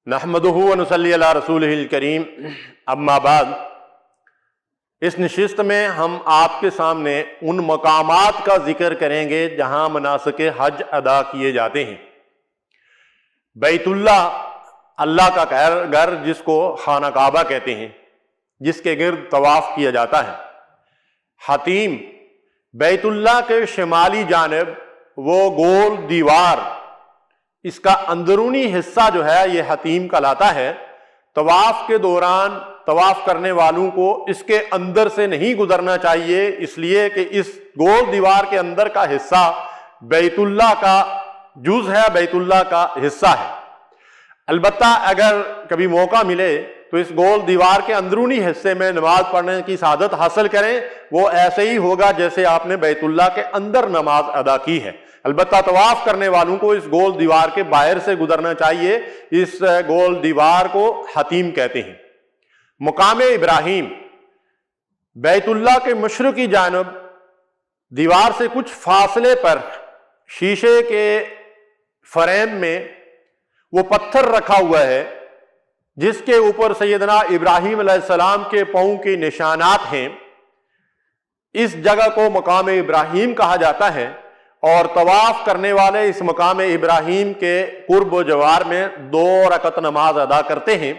نحمدہ و نصلی علی رسولہ الکریم، اما بعد۔ اس نشست میں ہم آپ کے سامنے ان مقامات کا ذکر کریں گے جہاں مناسک حج ادا کیے جاتے ہیں۔ بیت اللہ، اللہ کا گھر جس کو خانہ کعبہ کہتے ہیں، جس کے گرد طواف کیا جاتا ہے۔ حتیم، بیت اللہ کے شمالی جانب وہ گول دیوار، اس کا اندرونی حصہ جو ہے یہ حتیم کہلاتا ہے۔ طواف کے دوران طواف کرنے والوں کو اس کے اندر سے نہیں گزرنا چاہیے، اس لیے کہ اس گول دیوار کے اندر کا حصہ بیت اللہ کا جز ہے، بیت اللہ کا حصہ ہے۔ البتہ اگر کبھی موقع ملے تو اس گول دیوار کے اندرونی حصے میں نماز پڑھنے کی سعادت حاصل کریں، وہ ایسے ہی ہوگا جیسے آپ نے بیت اللہ کے اندر نماز ادا کی ہے۔ البتہ طواف کرنے والوں کو اس گول دیوار کے باہر سے گزرنا چاہیے، اس گول دیوار کو حتیم کہتے ہیں۔ مقام ابراہیم، بیت اللہ کے مشرقی جانب دیوار سے کچھ فاصلے پر شیشے کے فریم میں وہ پتھر رکھا ہوا ہے جس کے اوپر سیدنا ابراہیم علیہ السلام کے پاؤں کے نشانات ہیں۔ اس جگہ کو مقام ابراہیم کہا جاتا ہے، اور طواف کرنے والے اس مقام ابراہیم کے قرب و جوار میں 2 رکعت نماز ادا کرتے ہیں۔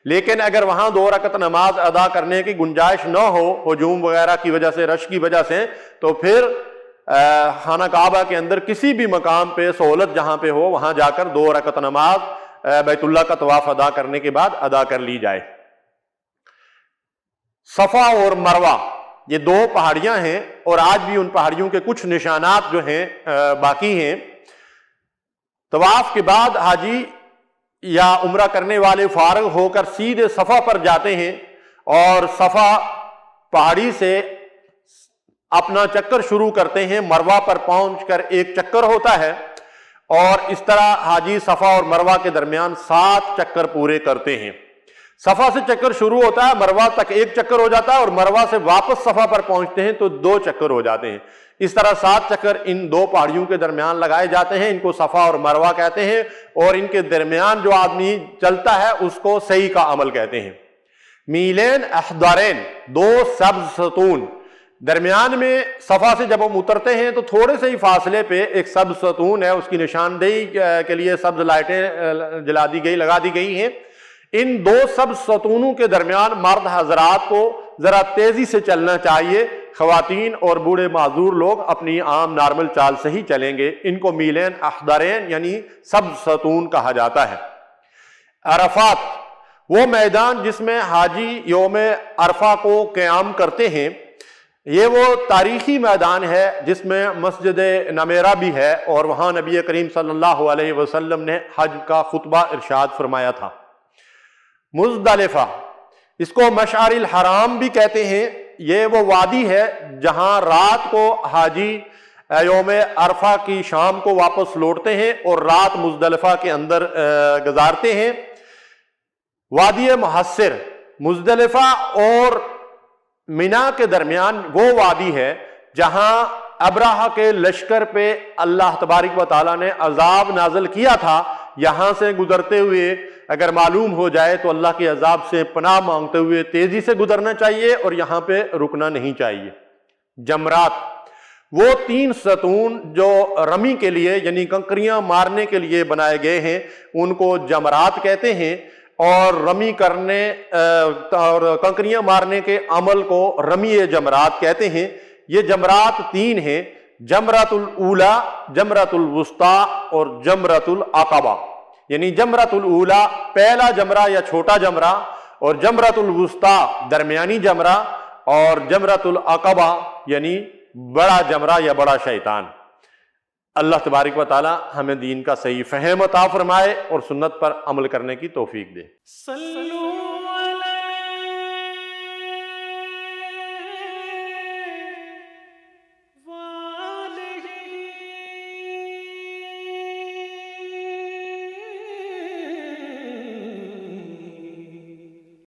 لیکن اگر وہاں 2 رکعت نماز ادا کرنے کی گنجائش نہ ہو، ہجوم وغیرہ کی وجہ سے، رش کی وجہ سے، تو پھر خانہ کعبہ کے اندر کسی بھی مقام پہ سہولت جہاں پہ ہو وہاں جا کر 2 رکعت نماز بیت اللہ کا طواف ادا کرنے کے بعد ادا کر لی جائے۔ صفا اور مروہ، یہ 2 پہاڑیاں ہیں، اور آج بھی ان پہاڑیوں کے کچھ نشانات جو ہیں باقی ہیں۔ طواف کے بعد حاجی یا عمرہ کرنے والے فارغ ہو کر سیدھے صفا پر جاتے ہیں، اور صفا پہاڑی سے اپنا چکر شروع کرتے ہیں۔ مروہ پر پہنچ کر ایک چکر ہوتا ہے، اور اس طرح حاجی صفا اور مروہ کے درمیان 7 چکر پورے کرتے ہیں۔ صفا سے چکر شروع ہوتا ہے، مروہ تک ایک چکر ہو جاتا ہے، اور مروہ سے واپس صفا پر پہنچتے ہیں تو 2 چکر ہو جاتے ہیں۔ اس طرح 7 چکر ان 2 پہاڑیوں کے درمیان لگائے جاتے ہیں۔ ان کو صفا اور مروہ کہتے ہیں، اور ان کے درمیان جو آدمی چلتا ہے اس کو سعی کا عمل کہتے ہیں۔ میلین اخضرین، 2 سبز ستون، درمیان میں صفا سے جب ہم اترتے ہیں تو تھوڑے سے ہی فاصلے پہ ایک سبز ستون ہے، اس کی نشاندہی کے لیے سبز لائٹیں لگا دی گئی ہیں۔ ان 2 سبز ستونوں کے درمیان مرد حضرات کو ذرا تیزی سے چلنا چاہیے، خواتین اور بوڑھے معذور لوگ اپنی عام نارمل چال سے ہی چلیں گے۔ ان کو میلین اخضرین یعنی سبز ستون کہا جاتا ہے۔ عرفات، وہ میدان جس میں حاجی یوم عرفہ کو قیام کرتے ہیں، یہ وہ تاریخی میدان ہے جس میں مسجد نمیرہ بھی ہے، اور وہاں نبی کریم صلی اللہ علیہ وسلم نے حج کا خطبہ ارشاد فرمایا تھا۔ مزدلفہ، اس کو مشعر الحرام بھی کہتے ہیں، یہ وہ وادی ہے جہاں رات کو حاجی یوم عرفہ کی شام کو واپس لوٹتے ہیں اور رات مزدلفہ کے اندر گزارتے ہیں۔ وادی محصر، مزدلفہ اور مینا کے درمیان وہ وادی ہے جہاں ابراہہ کے لشکر پہ اللہ تبارک و تعالیٰ نے عذاب نازل کیا تھا۔ یہاں سے گزرتے ہوئے اگر معلوم ہو جائے تو اللہ کے عذاب سے پناہ مانگتے ہوئے تیزی سے گزرنا چاہیے، اور یہاں پہ رکنا نہیں چاہیے۔ جمرات، وہ 3 ستون جو رمی کے لیے یعنی کنکریاں مارنے کے لیے بنائے گئے ہیں، ان کو جمرات کہتے ہیں، اور رمی کرنے اور کنکریاں مارنے کے عمل کو رمی جمرات کہتے ہیں۔ یہ جمرات 3 ہیں، جمرۃ الاولی، جمرۃ الوسطیٰ اور جمرۃ العقبہ۔ یعنی جمرۃ الاولی پہلا جمرہ یا چھوٹا جمرہ، اور جمرۃ الوسطیٰ درمیانی جمرہ، اور جمرۃ العقبہ یعنی بڑا جمرہ یا بڑا شیطان۔ اللہ تبارک و تعالی ہمیں دین کا صحیح فہم عطا فرمائے اور سنت پر عمل کرنے کی توفیق دے۔